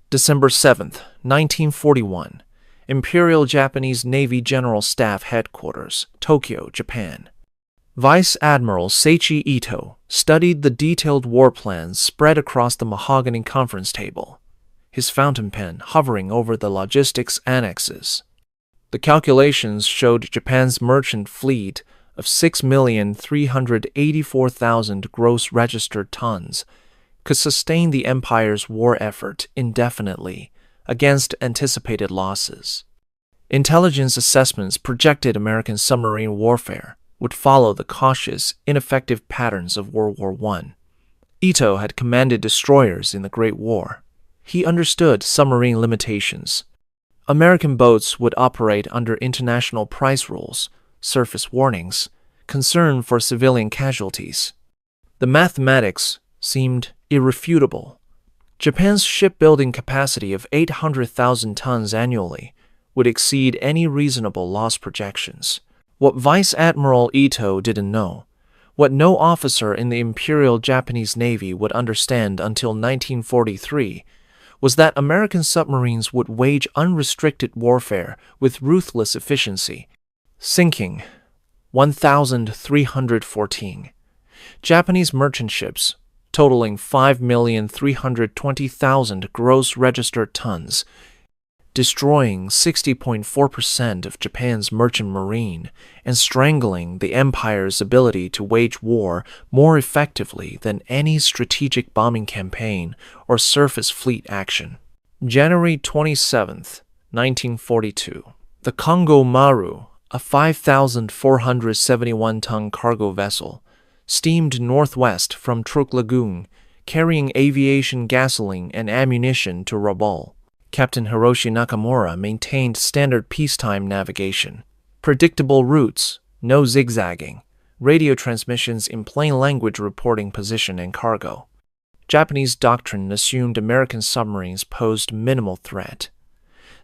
December 7th, 1941. Imperial Japanese Navy General Staff Headquarters, Tokyo, Japan. Vice Admiral Seiichi Ito studied the detailed war plans spread across the mahogany conference table, his fountain pen hovering over the logistics annexes. The calculations showed Japan's merchant fleet of 6,384,000 gross registered tons could sustain the Empire's war effort indefinitely against anticipated losses. Intelligence assessments projected American submarine warfare would follow the cautious, ineffective patterns of World War I. Ito had commanded destroyers in the Great War. He understood submarine limitations. American boats would operate under international price rules, surface warnings, concern for civilian casualties. The mathematics seemed irrefutable. Japan's shipbuilding capacity of 800,000 tons annually would exceed any reasonable loss projections. What Vice Admiral Ito didn't know, what no officer in the Imperial Japanese Navy would understand until 1943, was that American submarines would wage unrestricted warfare with ruthless efficiency. Sinking 1,314. Japanese merchant ships, totaling 5,320,000 gross registered tons, destroying 60.4% of Japan's merchant marine and strangling the Empire's ability to wage war more effectively than any strategic bombing campaign or surface fleet action. January 27, 1942. The Kongo Maru, a 5,471-ton cargo vessel, steamed northwest from Truk Lagoon, carrying aviation gasoline and ammunition to Rabaul. Captain Hiroshi Nakamura maintained standard peacetime navigation, predictable routes, no zigzagging, radio transmissions in plain language reporting position and cargo. Japanese doctrine assumed American submarines posed minimal threat.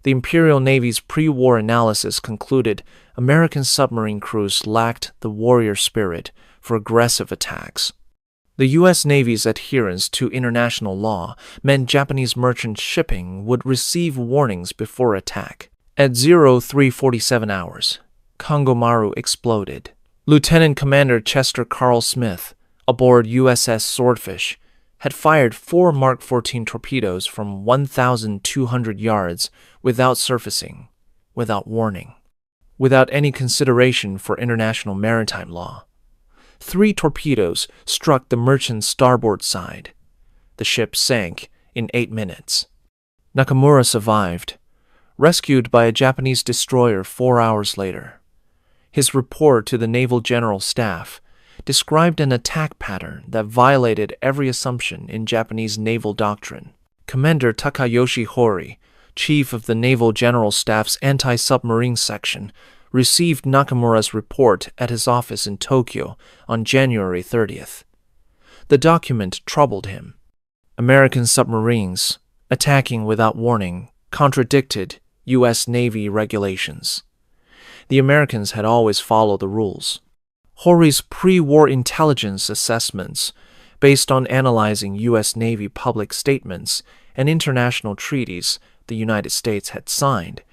The Imperial Navy's pre-war analysis concluded American submarine crews lacked the warrior spirit for aggressive attacks. The U.S. Navy's adherence to international law meant Japanese merchant shipping would receive warnings before attack. At 0347 hours, Kongo Maru exploded. Lieutenant Commander Chester Carl Smith, aboard USS Swordfish, had fired 4 Mark 14 torpedoes from 1,200 yards without surfacing, without warning, without any consideration for international maritime law. 3 torpedoes struck the merchant's starboard side. The ship sank in 8 minutes. Nakamura survived, rescued by a Japanese destroyer 4 hours later. His report to the Naval General Staff described an attack pattern that violated every assumption in Japanese naval doctrine. Commander Takayoshi Hori, chief of the Naval General Staff's anti-submarine section, received Nakamura's report at his office in Tokyo on January 30th. The document troubled him. American submarines, attacking without warning, contradicted U.S. Navy regulations. The Americans had always followed the rules. Hori's pre-war intelligence assessments, based on analyzing U.S. Navy public statements and international treaties the United States had signed,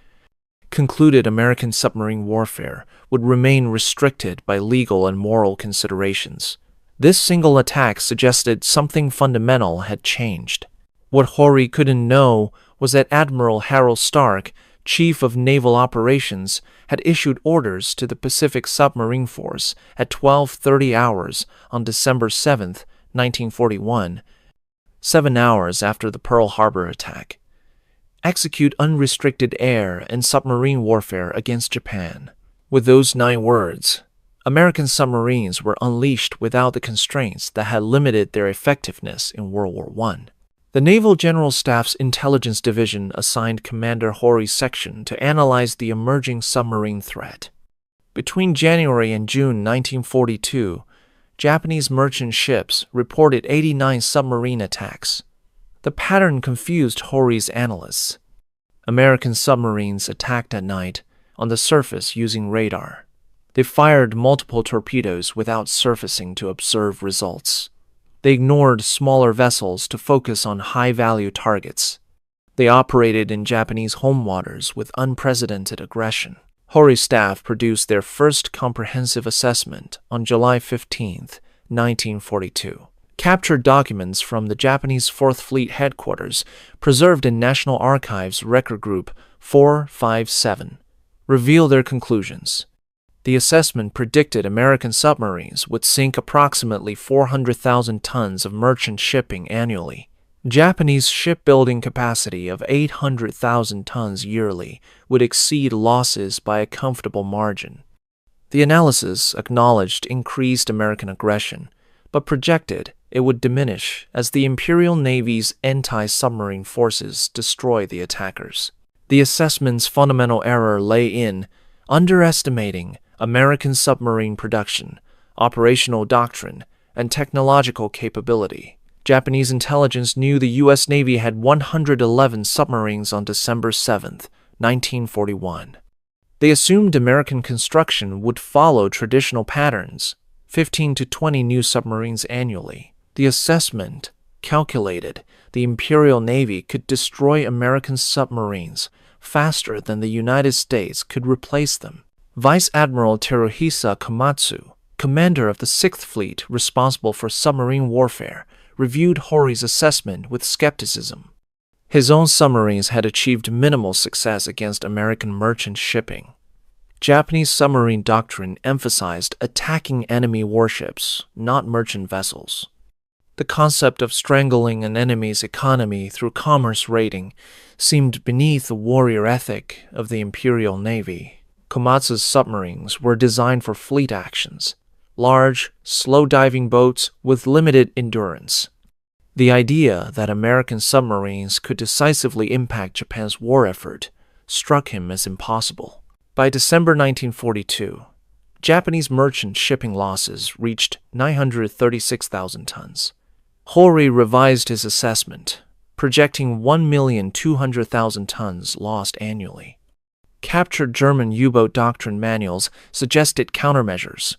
concluded American submarine warfare would remain restricted by legal and moral considerations. This single attack suggested something fundamental had changed. What Hori couldn't know was that Admiral Harold Stark, Chief of Naval Operations, had issued orders to the Pacific Submarine Force at 12:30 hours on December 7, 1941, 7 hours after the Pearl Harbor attack. Execute unrestricted air and submarine warfare against Japan. With those 9 words, American submarines were unleashed without the constraints that had limited their effectiveness in World War I. The Naval General Staff's Intelligence Division assigned Commander Hori's section to analyze the emerging submarine threat. Between January and June 1942, Japanese merchant ships reported 89 submarine attacks. The pattern confused Hori's analysts. American submarines attacked at night, on the surface using radar. They fired multiple torpedoes without surfacing to observe results. They ignored smaller vessels to focus on high-value targets. They operated in Japanese home waters with unprecedented aggression. Hori's staff produced their first comprehensive assessment on July 15, 1942. Captured documents from the Japanese 4th Fleet headquarters, preserved in National Archives Record Group 457, reveal their conclusions. The assessment predicted American submarines would sink approximately 400,000 tons of merchant shipping annually. Japanese shipbuilding capacity of 800,000 tons yearly would exceed losses by a comfortable margin. The analysis acknowledged increased American aggression, but projected it would diminish as the Imperial Navy's anti-submarine forces destroy the attackers. The assessment's fundamental error lay in underestimating American submarine production, operational doctrine, and technological capability. Japanese intelligence knew the U.S. Navy had 111 submarines on December 7, 1941. They assumed American construction would follow traditional patterns, 15 to 20 new submarines annually. The assessment calculated the Imperial Navy could destroy American submarines faster than the United States could replace them. Vice Admiral Teruhisa Komatsu, commander of the 6th Fleet responsible for submarine warfare, reviewed Hori's assessment with skepticism. His own submarines had achieved minimal success against American merchant shipping. Japanese submarine doctrine emphasized attacking enemy warships, not merchant vessels. The concept of strangling an enemy's economy through commerce raiding seemed beneath the warrior ethic of the Imperial Navy. Komatsu's submarines were designed for fleet actions, large, slow-diving boats with limited endurance. The idea that American submarines could decisively impact Japan's war effort struck him as impossible. By December 1942, Japanese merchant shipping losses reached 936,000 tons. Hori revised his assessment, projecting 1,200,000 tons lost annually. Captured German U-boat doctrine manuals suggested countermeasures: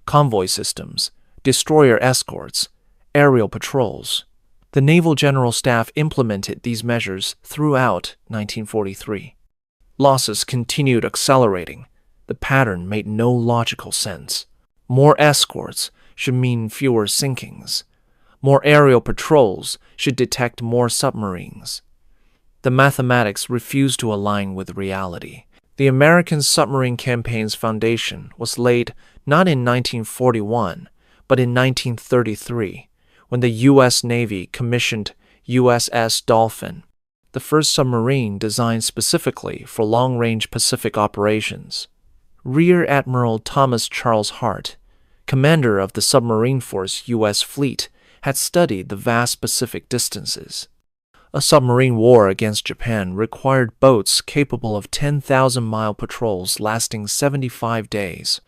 convoy systems, destroyer escorts, aerial patrols. The Naval General Staff implemented these measures throughout 1943. Losses continued accelerating. The pattern made no logical sense. More escorts should mean fewer sinkings. More aerial patrols should detect more submarines. The mathematics refused to align with reality. The American submarine campaign's foundation was laid not in 1941, but in 1933, when the U.S. Navy commissioned USS Dolphin, the first submarine designed specifically for long-range Pacific operations. Rear Admiral Thomas Charles Hart, commander of the Submarine Force U.S. Fleet, had studied the vast Pacific distances. A submarine war against Japan required boats capable of 10,000-mile patrols lasting 75 days.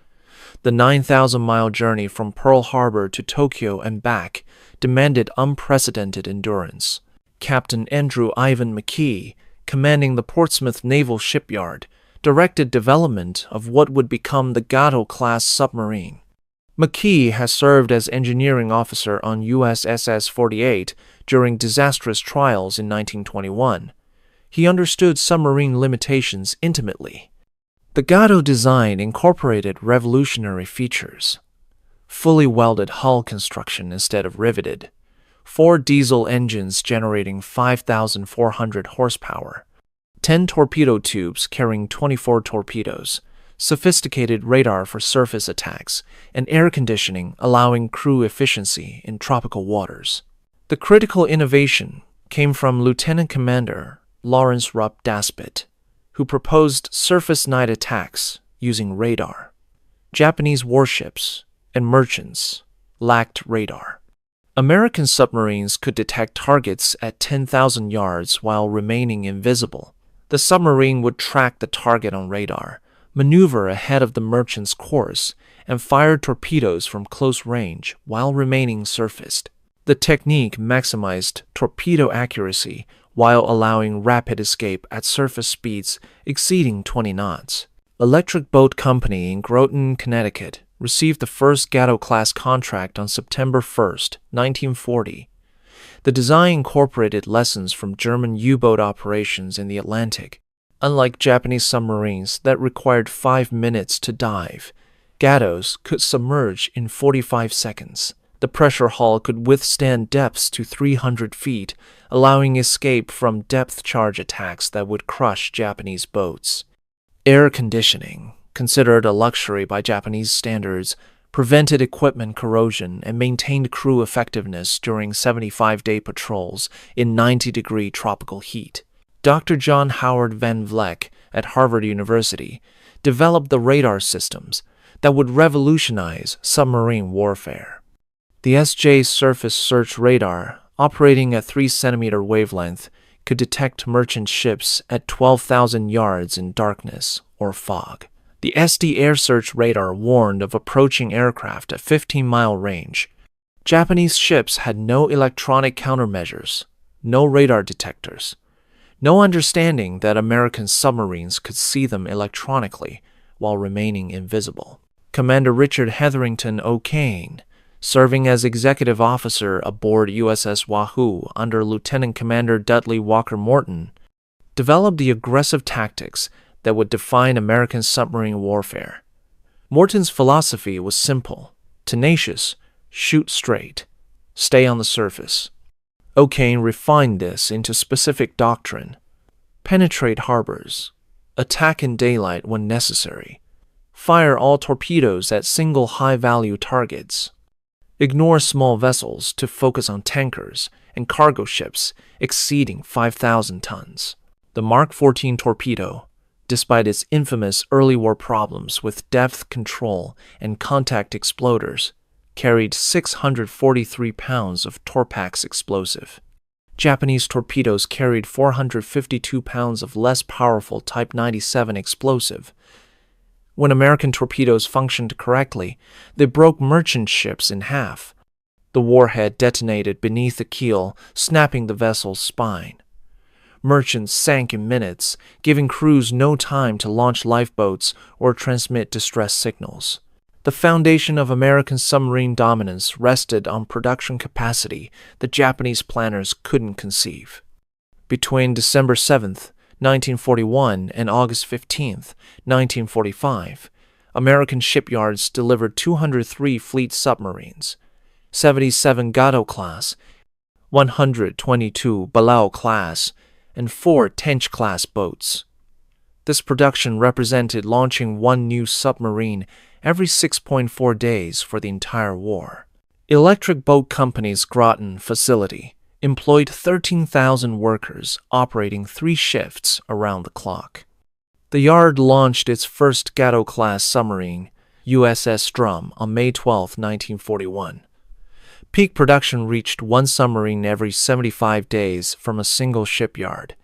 The 9,000-mile journey from Pearl Harbor to Tokyo and back demanded unprecedented endurance. Captain Andrew Ivan McKee, commanding the Portsmouth Naval Shipyard, directed development of what would become the Gato-class submarine. McKee has served as engineering officer on USS 48 during disastrous trials in 1921. He understood submarine limitations intimately. The Gato design incorporated revolutionary features: fully welded hull construction instead of riveted, 4 diesel engines generating 5,400 horsepower, 10 torpedo tubes carrying 24 torpedoes, sophisticated radar for surface attacks, and air conditioning allowing crew efficiency in tropical waters. The critical innovation came from Lieutenant Commander Lawrence Rupp Daspit, who proposed surface night attacks using radar. Japanese warships and merchants lacked radar. American submarines could detect targets at 10,000 yards while remaining invisible. The submarine would track the target on radar, maneuver ahead of the merchant's course, and fire torpedoes from close range while remaining surfaced. The technique maximized torpedo accuracy while allowing rapid escape at surface speeds exceeding 20 knots. Electric Boat Company in Groton, Connecticut, received the first Gato-class contract on September 1, 1940. The design incorporated lessons from German U-boat operations in the Atlantic. Unlike Japanese submarines that required 5 minutes to dive, Gatos could submerge in 45 seconds. The pressure hull could withstand depths to 300 feet, allowing escape from depth charge attacks that would crush Japanese boats. Air conditioning, considered a luxury by Japanese standards, prevented equipment corrosion and maintained crew effectiveness during 75-day patrols in 90-degree tropical heat. Dr. John Howard Van Vleck at Harvard University developed the radar systems that would revolutionize submarine warfare. The SJ surface search radar, operating at 3-centimeter wavelength, could detect merchant ships at 12,000 yards in darkness or fog. The SD air search radar warned of approaching aircraft at 15-mile range. Japanese ships had no electronic countermeasures, no radar detectors, no understanding that American submarines could see them electronically while remaining invisible. Commander Richard Hetherington O'Kane, serving as executive officer aboard USS Wahoo under Lieutenant Commander Dudley Walker Morton, developed the aggressive tactics that would define American submarine warfare. Morton's philosophy was simple: tenacious, shoot straight, stay on the surface. O'Kane refined this into specific doctrine: penetrate harbors, attack in daylight when necessary, fire all torpedoes at single high-value targets, ignore small vessels to focus on tankers and cargo ships exceeding 5,000 tons. The Mark 14 torpedo, despite its infamous early war problems with depth control and contact exploders, carried 643 pounds of Torpax explosive. Japanese torpedoes carried 452 pounds of less powerful Type 97 explosive. When American torpedoes functioned correctly, they broke merchant ships in half. The warhead detonated beneath the keel, snapping the vessel's spine. Merchants sank in minutes, giving crews no time to launch lifeboats or transmit distress signals. The foundation of American submarine dominance rested on production capacity that Japanese planners couldn't conceive. Between December 7, 1941 and August 15, 1945, American shipyards delivered 203 fleet submarines, 77 Gato-class, 122 Balao-class, and 4 Tench-class boats. This production represented launching one new submarine every 6.4 days for the entire war. Electric Boat Company's Groton facility employed 13,000 workers operating 3 shifts around the clock. The yard launched its first Gato-class submarine, USS Drum, on May 12, 1941. Peak production reached one submarine every 75 days from a single shipyard.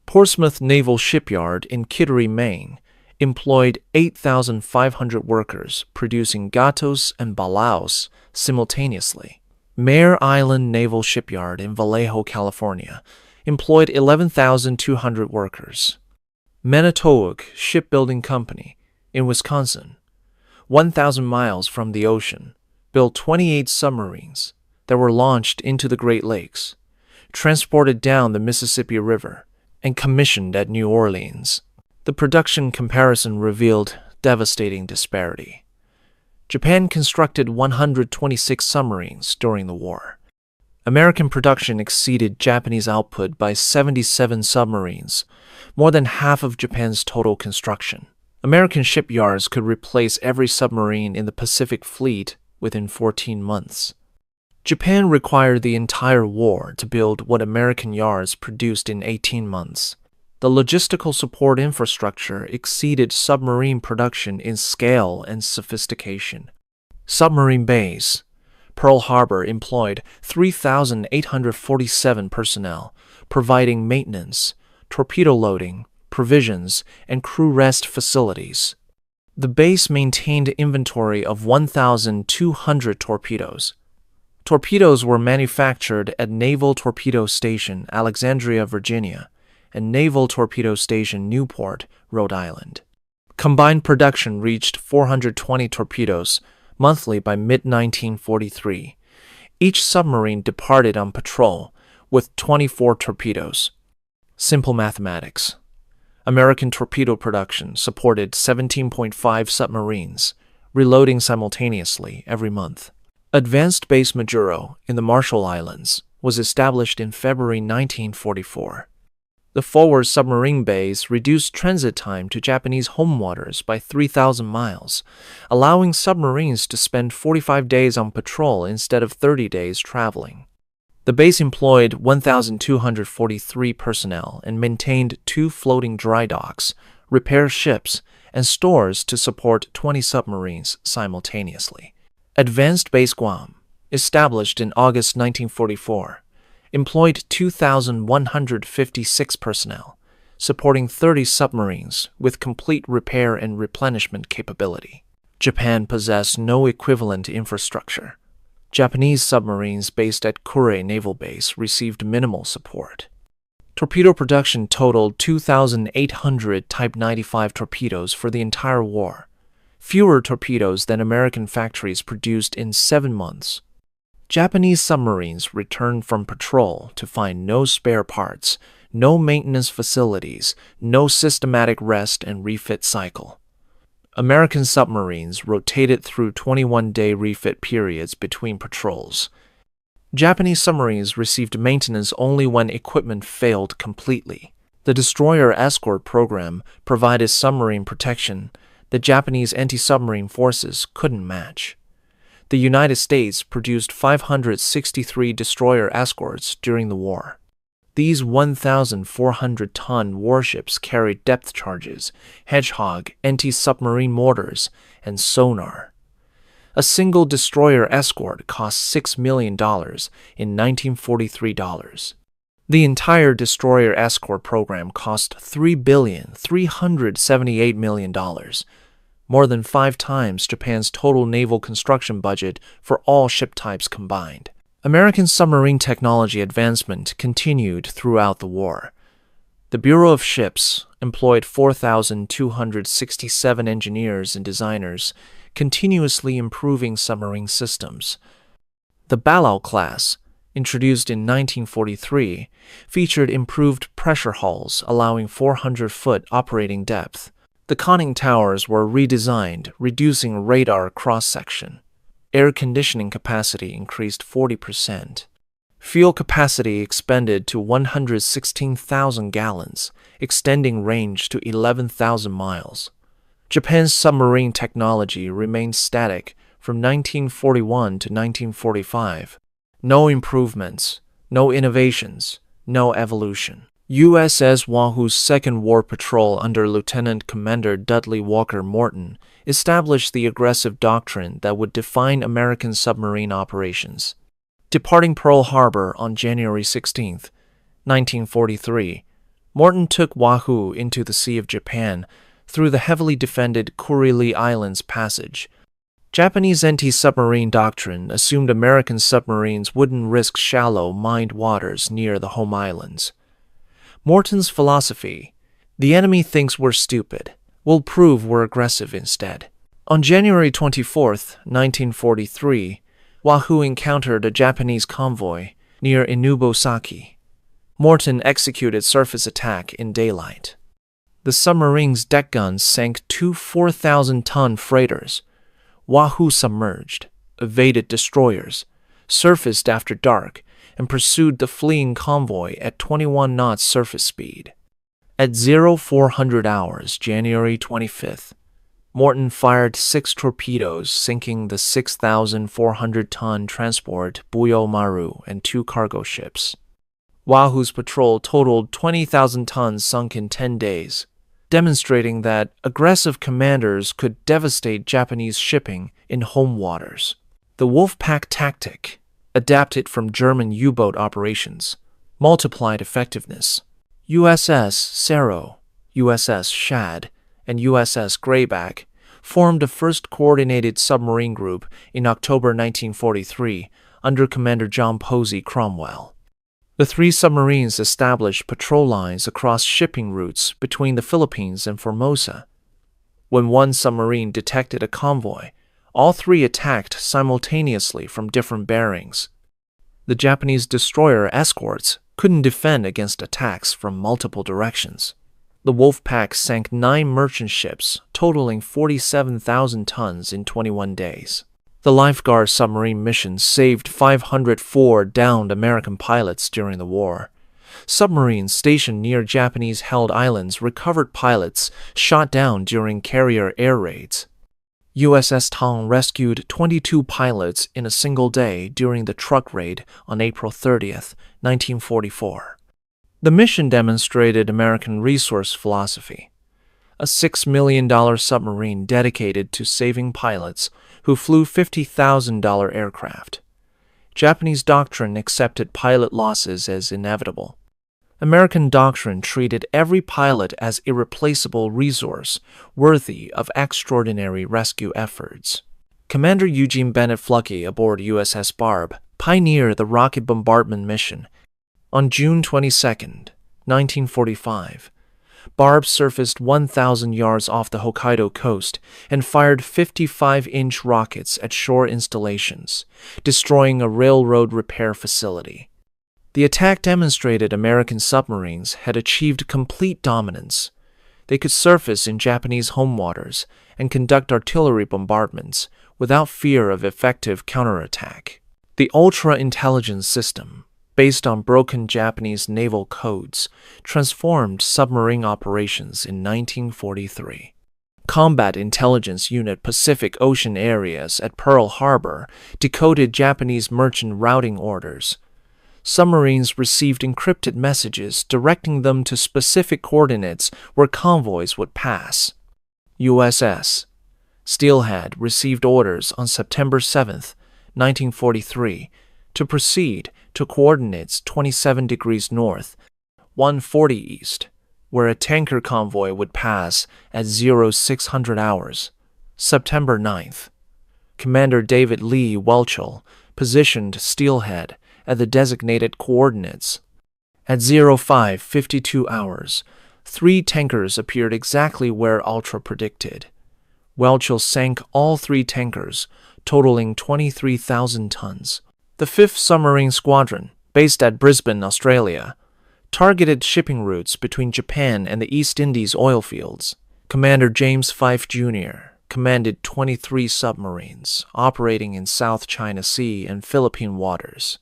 Portsmouth Naval Shipyard in Kittery, Maine, employed 8,500 workers producing Gatos and Balaos simultaneously. Mare Island Naval Shipyard in Vallejo, California, employed 11,200 workers. Manitowoc Shipbuilding Company in Wisconsin, 1,000 miles from the ocean, built 28 submarines that were launched into the Great Lakes, transported down the Mississippi River, and commissioned at New Orleans. The production comparison revealed devastating disparity. Japan constructed 126 submarines during the war. American production exceeded Japanese output by 77 submarines, more than half of Japan's total construction. American shipyards could replace every submarine in the Pacific Fleet within 14 months. Japan required the entire war to build what American yards produced in 18 months. The logistical support infrastructure exceeded submarine production in scale and sophistication. Submarine base. Pearl Harbor employed 3,847 personnel, providing maintenance, torpedo loading, provisions, and crew rest facilities. The base maintained inventory of 1,200 torpedoes. Torpedoes were manufactured at Naval Torpedo Station, Alexandria, Virginia, and Naval Torpedo Station, Newport, Rhode Island. Combined production reached 420 torpedoes monthly by mid-1943. Each submarine departed on patrol with 24 torpedoes. Simple mathematics. American torpedo production supported 17.5 submarines, reloading simultaneously every month. Advanced Base Majuro in the Marshall Islands was established in February 1944. The forward submarine base reduced transit time to Japanese home waters by 3,000 miles, allowing submarines to spend 45 days on patrol instead of 30 days traveling. The base employed 1,243 personnel and maintained 2 floating dry docks, repair ships, and stores to support 20 submarines simultaneously. Advanced Base Guam, established in August 1944, employed 2,156 personnel, supporting 30 submarines with complete repair and replenishment capability. Japan possessed no equivalent infrastructure. Japanese submarines based at Kure Naval Base received minimal support. Torpedo production totaled 2,800 Type 95 torpedoes for the entire war, fewer torpedoes than American factories produced in 7 months. Japanese submarines returned from patrol to find no spare parts, no maintenance facilities, no systematic rest and refit cycle. American submarines rotated through 21-day refit periods between patrols. Japanese submarines received maintenance only when equipment failed completely. The destroyer escort program provided submarine protection that Japanese anti-submarine forces couldn't match. The United States produced 563 destroyer escorts during the war. These 1,400-ton warships carried depth charges, Hedgehog, anti-submarine mortars, and sonar. A single destroyer escort cost $6 million in 1943 dollars. The entire destroyer escort program cost $3,378 million, more than 5 times Japan's total naval construction budget for all ship types combined. American submarine technology advancement continued throughout the war. The Bureau of Ships employed 4,267 engineers and designers, continuously improving submarine systems. The Balao class, introduced in 1943, featured improved pressure hulls allowing 400-foot operating depth. The conning towers were redesigned, reducing radar cross-section. Air conditioning capacity increased 40%. Fuel capacity expanded to 116,000 gallons, extending range to 11,000 miles. Japan's submarine technology remained static from 1941 to 1945. No improvements, no innovations, no evolution. USS Wahoo's second war patrol under Lieutenant Commander Dudley Walker Morton established the aggressive doctrine that would define American submarine operations. Departing Pearl Harbor on January 16, 1943, Morton took Wahoo into the Sea of Japan through the heavily defended Kurili Islands Passage. Japanese anti-submarine doctrine assumed American submarines wouldn't risk shallow, mined waters near the home islands. Morton's philosophy, the enemy thinks we're stupid, will prove we're aggressive instead. On January 24, 1943, Wahoo encountered a Japanese convoy near Inubosaki. Morton executed surface attack in daylight. The submarine's deck guns sank 2 4,000-ton freighters. Wahoo submerged, evaded destroyers, surfaced after dark, and pursued the fleeing convoy at 21 knots surface speed. At 0400 hours, January 25th, Morton fired 6 torpedoes, sinking the 6,400-ton transport Buyo Maru and 2 cargo ships. Wahoo's patrol totaled 20,000 tons sunk in 10 days, demonstrating that aggressive commanders could devastate Japanese shipping in home waters. The Wolfpack tactic, adapted from German U-boat operations, multiplied effectiveness. USS Cerro, USS Shad, and USS Greyback formed the first coordinated submarine group in October 1943 under Commander John Posey Cromwell. The 3 submarines established patrol lines across shipping routes between the Philippines and Formosa. When one submarine detected a convoy, all 3 attacked simultaneously from different bearings. The Japanese destroyer escorts couldn't defend against attacks from multiple directions. The Wolfpack sank 9 merchant ships, totaling 47,000 tons in 21 days. The Lifeguard submarine mission saved 504 downed American pilots during the war. Submarines stationed near Japanese-held islands recovered pilots shot down during carrier air raids. USS Tong rescued 22 pilots in a single day during the truck raid on April 30, 1944. The mission demonstrated American resource philosophy. A $6 million submarine dedicated to saving pilots who flew $50,000 aircraft. Japanese doctrine accepted pilot losses as inevitable. American doctrine treated every pilot as irreplaceable resource worthy of extraordinary rescue efforts. Commander Eugene Bennett Fluckey aboard USS Barb pioneered the rocket bombardment mission. On June 22, 1945, Barb surfaced 1,000 yards off the Hokkaido coast and fired 55-inch rockets at shore installations, destroying a railroad repair facility. The attack demonstrated American submarines had achieved complete dominance. They could surface in Japanese home waters and conduct artillery bombardments without fear of effective counterattack. The ultra-intelligence system, based on broken Japanese naval codes, transformed submarine operations in 1943. Combat Intelligence Unit Pacific Ocean areas at Pearl Harbor decoded Japanese merchant routing orders. Submarines received encrypted messages directing them to specific coordinates where convoys would pass. USS Steelhead received orders on September 7, 1943, to proceed to coordinates 27 degrees north, 140 east, where a tanker convoy would pass at 0600 hours, September 9th. Commander David Lee Welchel positioned Steelhead at the designated coordinates. At 0552 hours, 3 tankers appeared exactly where Ultra predicted. Welchel sank all 3 tankers, totaling 23,000 tons. The 5th Submarine Squadron, based at Brisbane, Australia, targeted shipping routes between Japan and the East Indies oil fields. Commander James Fife, Jr. commanded 23 submarines operating in South China Sea and Philippine waters.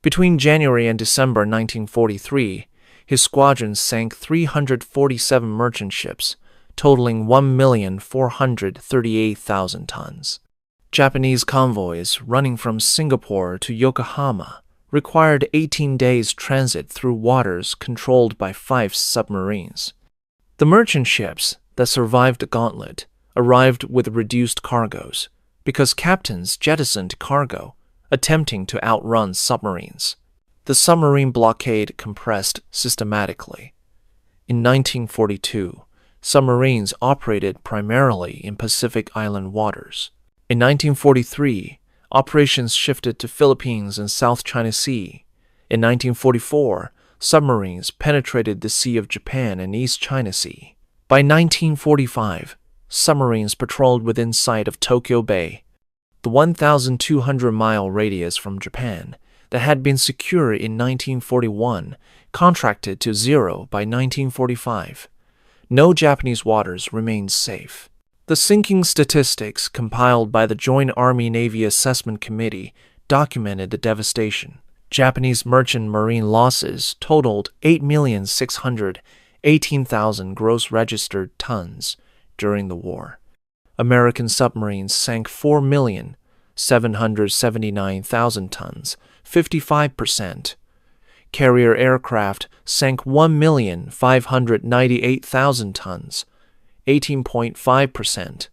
Between January and December 1943, his squadron sank 347 merchant ships, totaling 1,438,000 tons. Japanese convoys running from Singapore to Yokohama required 18 days transit through waters controlled by 5 submarines. The merchant ships that survived the gauntlet arrived with reduced cargoes because captains jettisoned cargo, attempting to outrun submarines. The submarine blockade compressed systematically. In 1942, submarines operated primarily in Pacific Island waters. In 1943, operations shifted to Philippines and South China Sea. In 1944, submarines penetrated the Sea of Japan and East China Sea. By 1945, submarines patrolled within sight of Tokyo Bay, the 1,200-mile radius from Japan that had been secure in 1941 contracted to 0 by 1945. No Japanese waters remained safe. The sinking statistics compiled by the Joint Army-Navy Assessment Committee documented the devastation. Japanese merchant marine losses totaled 8,618,000 gross registered tons during the war. American submarines sank 4,779,000 tons, 55%. Carrier aircraft sank 1,598,000 tons, 18.5%.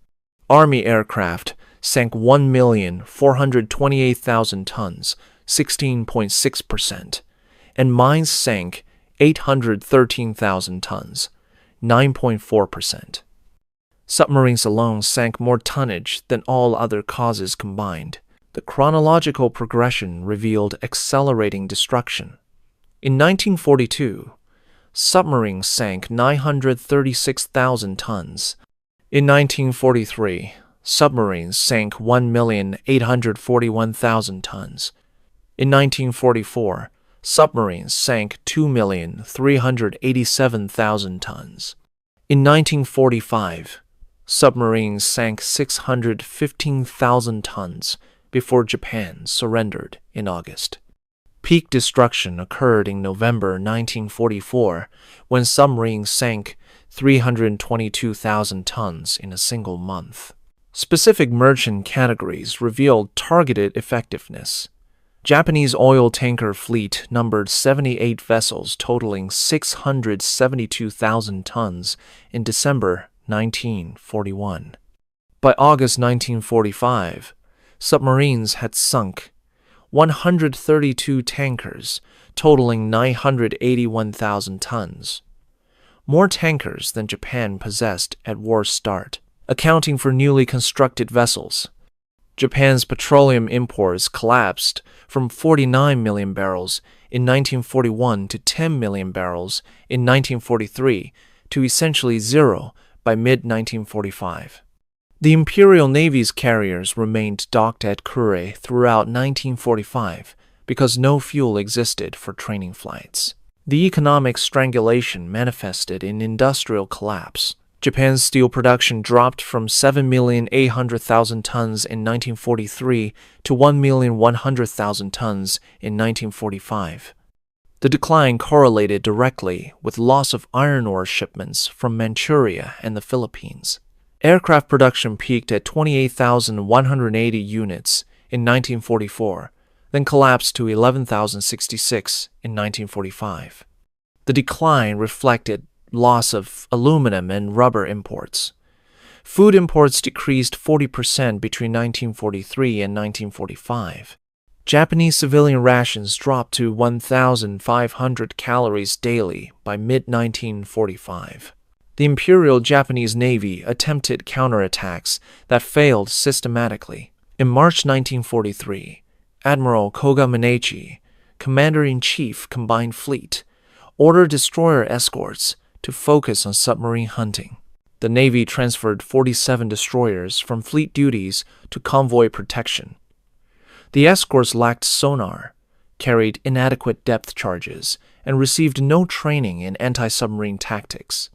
Army aircraft sank 1,428,000 tons, 16.6%. And mines sank 813,000 tons, 9.4%. Submarines alone sank more tonnage than all other causes combined. The chronological progression revealed accelerating destruction. In 1942, submarines sank 936,000 tons. In 1943, submarines sank 1,841,000 tons. In 1944, submarines sank 2,387,000 tons. In 1945, submarines sank 615,000 tons before Japan surrendered in August. Peak destruction occurred in November 1944 when submarines sank 322,000 tons in a single month. Specific merchant categories revealed targeted effectiveness. Japanese oil tanker fleet numbered 78 vessels totaling 672,000 tons in December 1941. By August 1945, submarines had sunk 132 tankers totaling 981,000 tons, more tankers than Japan possessed at war's start, accounting for newly constructed vessels. Japan's petroleum imports collapsed from 49 million barrels in 1941 to 10 million barrels in 1943 to essentially zero by mid-1945. The Imperial Navy's carriers remained docked at Kure throughout 1945 because no fuel existed for training flights. The economic strangulation manifested in industrial collapse. Japan's steel production dropped from 7,800,000 tons in 1943 to 1,100,000 tons in 1945. The decline correlated directly with loss of iron ore shipments from Manchuria and the Philippines. Aircraft production peaked at 28,180 units in 1944, then collapsed to 11,066 in 1945. The decline reflected loss of aluminum and rubber imports. Food imports decreased 40% between 1943 and 1945. Japanese civilian rations dropped to 1,500 calories daily by mid-1945. The Imperial Japanese Navy attempted counterattacks that failed systematically. In March 1943, Admiral Koga Mineichi, Commander-in-Chief Combined Fleet, ordered destroyer escorts to focus on submarine hunting. The Navy transferred 47 destroyers from fleet duties to convoy protection. The escorts lacked sonar, carried inadequate depth charges, and received no training in anti-submarine tactics.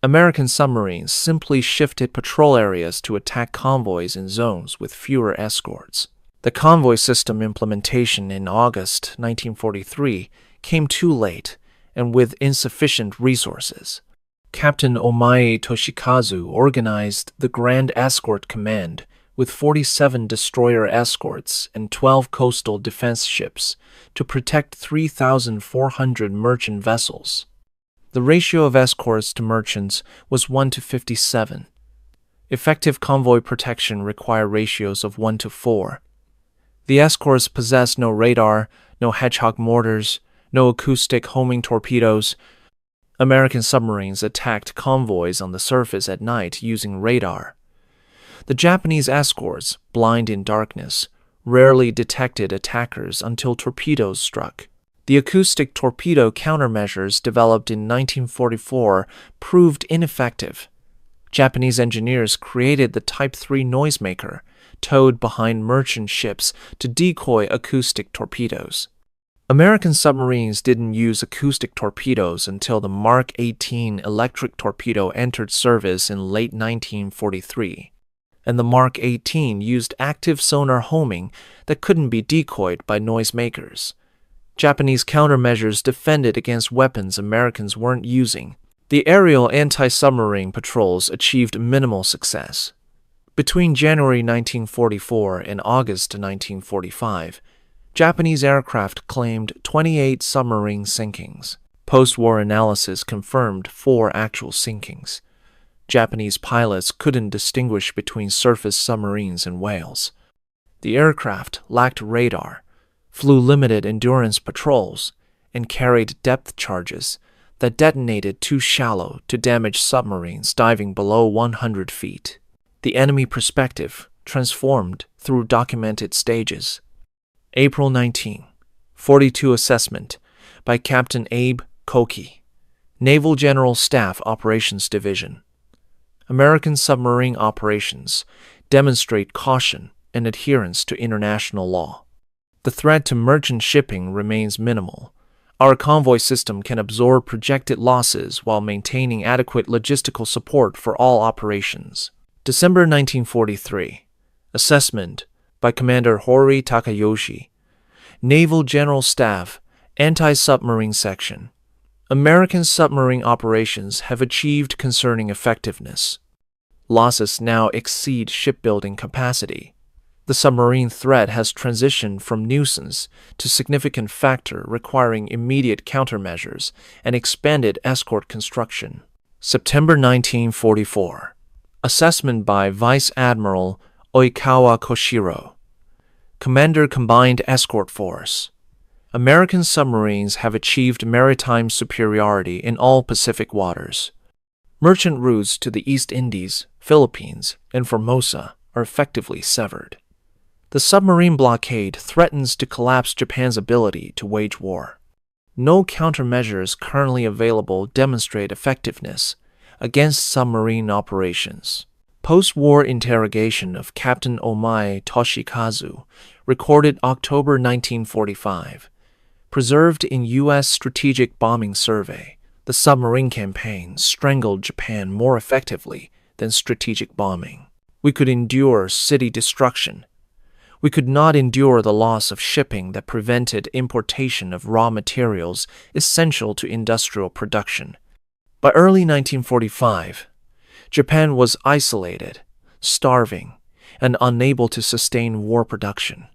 American submarines simply shifted patrol areas to attack convoys in zones with fewer escorts. The convoy system implementation in August 1943 came too late and with insufficient resources. Captain Omae Toshikazu organized the Grand Escort Command with 47 destroyer escorts and 12 coastal defense ships to protect 3,400 merchant vessels. The ratio of escorts to merchants was 1:57. Effective convoy protection required ratios of 1:4. The escorts possessed no radar, no Hedgehog mortars, no acoustic homing torpedoes. American submarines attacked convoys on the surface at night using radar. The Japanese escorts, blind in darkness, rarely detected attackers until torpedoes struck. The acoustic torpedo countermeasures developed in 1944 proved ineffective. Japanese engineers created the Type 3 noisemaker, towed behind merchant ships to decoy acoustic torpedoes. American submarines didn't use acoustic torpedoes until the Mark 18 electric torpedo entered service in late 1943, and the Mark 18 used active sonar homing that couldn't be decoyed by noisemakers. Japanese countermeasures defended against weapons Americans weren't using. The aerial anti-submarine patrols achieved minimal success. Between January 1944 and August 1945, Japanese aircraft claimed 28 submarine sinkings. Post-war analysis confirmed 4 actual sinkings. Japanese pilots couldn't distinguish between surface submarines and whales. The aircraft lacked radar, flew limited endurance patrols, and carried depth charges that detonated too shallow to damage submarines diving below 100 feet. The enemy perspective transformed through documented stages. April 19, 42 assessment by Captain Abe Koki, Naval General Staff Operations Division. American submarine operations demonstrate caution and adherence to international law. The threat to merchant shipping remains minimal. Our convoy system can absorb projected losses while maintaining adequate logistical support for all operations. December 1943. Assessment by Commander Hori Takayoshi, Naval General Staff, Anti-Submarine Section. American submarine operations have achieved concerning effectiveness. Losses now exceed shipbuilding capacity. The submarine threat has transitioned from nuisance to significant factor requiring immediate countermeasures and expanded escort construction. September 1944. Assessment by Vice Admiral Oikawa Koshiro, Commander Combined Escort Force. American submarines have achieved maritime superiority in all Pacific waters. Merchant routes to the East Indies, Philippines, and Formosa are effectively severed. The submarine blockade threatens to collapse Japan's ability to wage war. No countermeasures currently available demonstrate effectiveness against submarine operations. Post-war interrogation of Captain Omae Toshikazu, recorded October 1945. Preserved in U.S. Strategic Bombing Survey, the submarine campaign strangled Japan more effectively than strategic bombing. We could endure city destruction. We could not endure the loss of shipping that prevented importation of raw materials essential to industrial production. By early 1945, Japan was isolated, starving, and unable to sustain war production.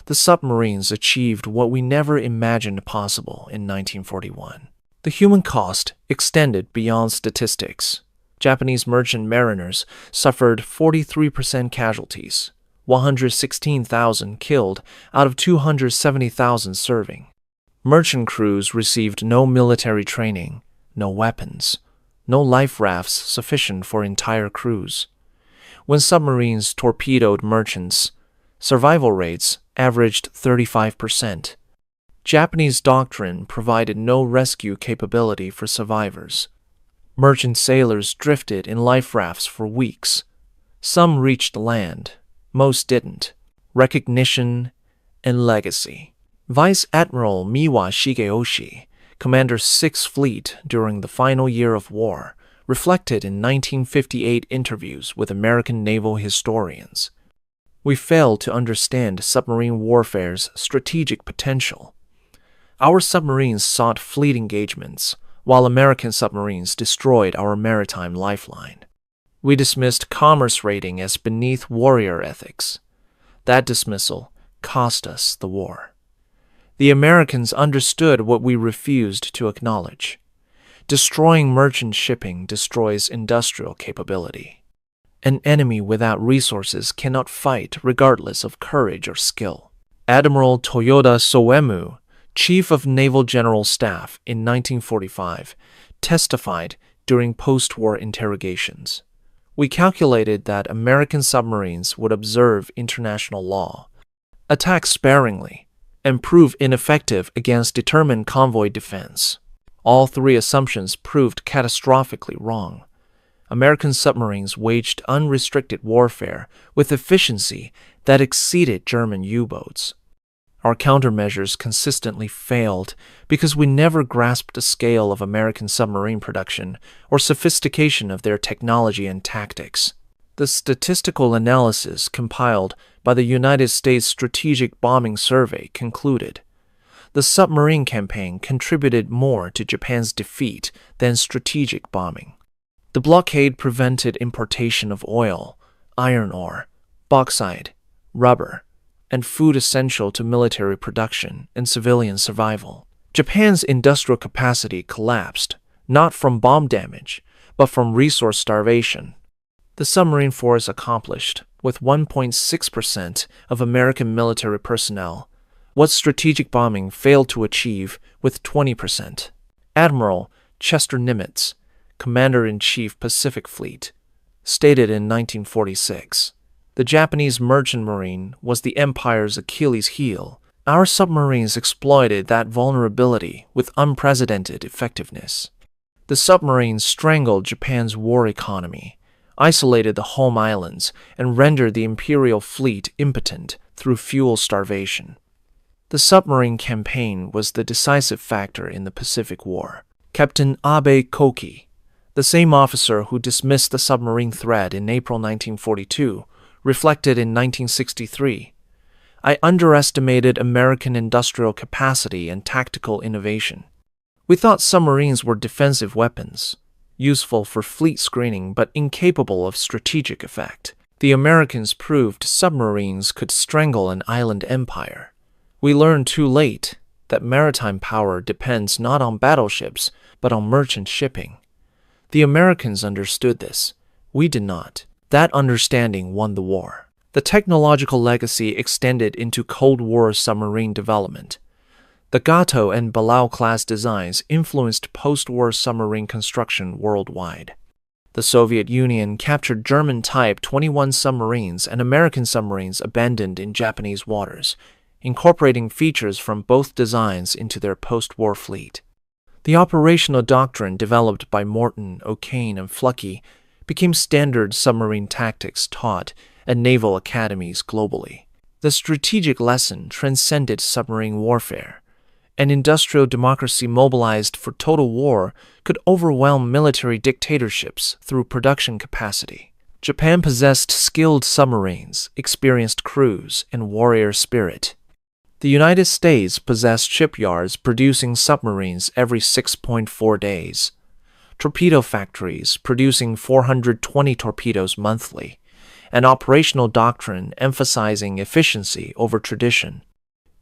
The submarines achieved what we never imagined possible in 1941. The human cost extended beyond statistics. Japanese merchant mariners suffered 43% casualties, 116,000 killed out of 270,000 serving. Merchant crews received no military training, no weapons, no life rafts sufficient for entire crews. When submarines torpedoed merchants, survival rates averaged 35%. Japanese doctrine provided no rescue capability for survivors. Merchant sailors drifted in life rafts for weeks. Some reached land. Most didn't. Recognition and legacy. Vice Admiral Miwa Shigeoshi, Commander 6th Fleet during the final year of war, reflected in 1958 interviews with American naval historians. We failed to understand submarine warfare's strategic potential. Our submarines sought fleet engagements, while American submarines destroyed our maritime lifeline. We dismissed commerce raiding as beneath warrior ethics. That dismissal cost us the war. The Americans understood what we refused to acknowledge. Destroying merchant shipping destroys industrial capability. An enemy without resources cannot fight regardless of courage or skill. Admiral Toyoda Soemu, Chief of Naval General Staff in 1945, testified during post-war interrogations. We calculated that American submarines would observe international law, attack sparingly, and prove ineffective against determined convoy defense. All three assumptions proved catastrophically wrong. American submarines waged unrestricted warfare with efficiency that exceeded German U-boats. Our countermeasures consistently failed because we never grasped the scale of American submarine production or sophistication of their technology and tactics. The statistical analysis compiled by the United States Strategic Bombing Survey concluded the submarine campaign contributed more to Japan's defeat than strategic bombing. The blockade prevented importation of oil, iron ore, bauxite, rubber, and food essential to military production and civilian survival. Japan's industrial capacity collapsed, not from bomb damage, but from resource starvation. The submarine force accomplished, with 1.6% of American military personnel, what strategic bombing failed to achieve with 20%. Admiral Chester Nimitz, Commander-in-Chief Pacific Fleet, stated in 1946. The Japanese merchant marine was the empire's Achilles heel. Our submarines exploited that vulnerability with unprecedented effectiveness. The submarines strangled Japan's war economy, isolated the home islands, and rendered the imperial fleet impotent through fuel starvation. The submarine campaign was the decisive factor in the Pacific War. Captain Abe Koki, the same officer who dismissed the submarine threat in April 1942, reflected in 1963, "I underestimated American industrial capacity and tactical innovation. We thought submarines were defensive weapons, useful for fleet screening but incapable of strategic effect. The Americans proved submarines could strangle an island empire. We learned too late that maritime power depends not on battleships but on merchant shipping. The Americans understood this. We did not. That understanding won the war." The technological legacy extended into Cold War submarine development. The Gato and Balao class designs influenced post-war submarine construction worldwide. The Soviet Union captured German Type 21 submarines and American submarines abandoned in Japanese waters, incorporating features from both designs into their post-war fleet. The operational doctrine developed by Morton, O'Kane, and Fluckey became standard submarine tactics taught at naval academies globally. The strategic lesson transcended submarine warfare. An industrial democracy mobilized for total war could overwhelm military dictatorships through production capacity. Japan possessed skilled submarines, experienced crews, and warrior spirit. The United States possessed shipyards producing submarines every 6.4 days, torpedo factories producing 420 torpedoes monthly, an operational doctrine emphasizing efficiency over tradition.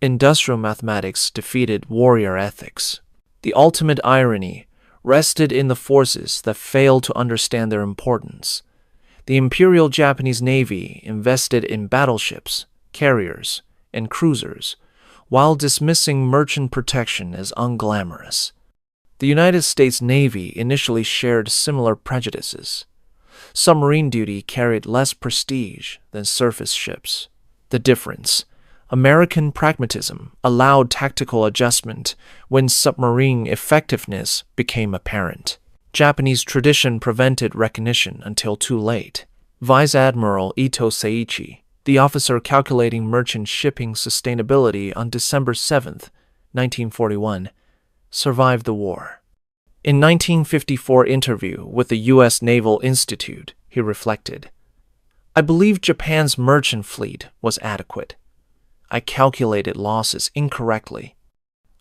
Industrial mathematics defeated warrior ethics. The ultimate irony rested in the forces that failed to understand their importance. The Imperial Japanese Navy invested in battleships, carriers, and cruisers, while dismissing merchant protection as unglamorous. The United States Navy initially shared similar prejudices. Submarine duty carried less prestige than surface ships. The difference: American pragmatism allowed tactical adjustment when submarine effectiveness became apparent. Japanese tradition prevented recognition until too late. Vice Admiral Ito Seiichi, the officer calculating merchant shipping sustainability on December 7, 1941, survived the war. In 1954 interview with the U.S. Naval Institute, he reflected, "I believe Japan's merchant fleet was adequate. I calculated losses incorrectly.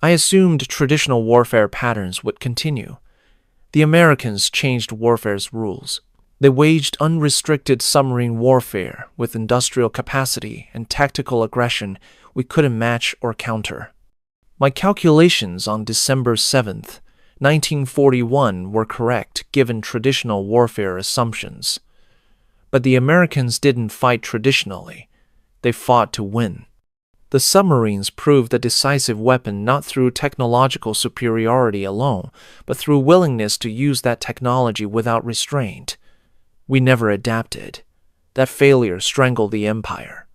I assumed traditional warfare patterns would continue. The Americans changed warfare's rules. They waged unrestricted submarine warfare with industrial capacity and tactical aggression we couldn't match or counter. My calculations on December 7th, 1941 were correct given traditional warfare assumptions. But the Americans didn't fight traditionally. They fought to win. The submarines proved a decisive weapon not through technological superiority alone, but through willingness to use that technology without restraint. We never adapted. That failure strangled the empire."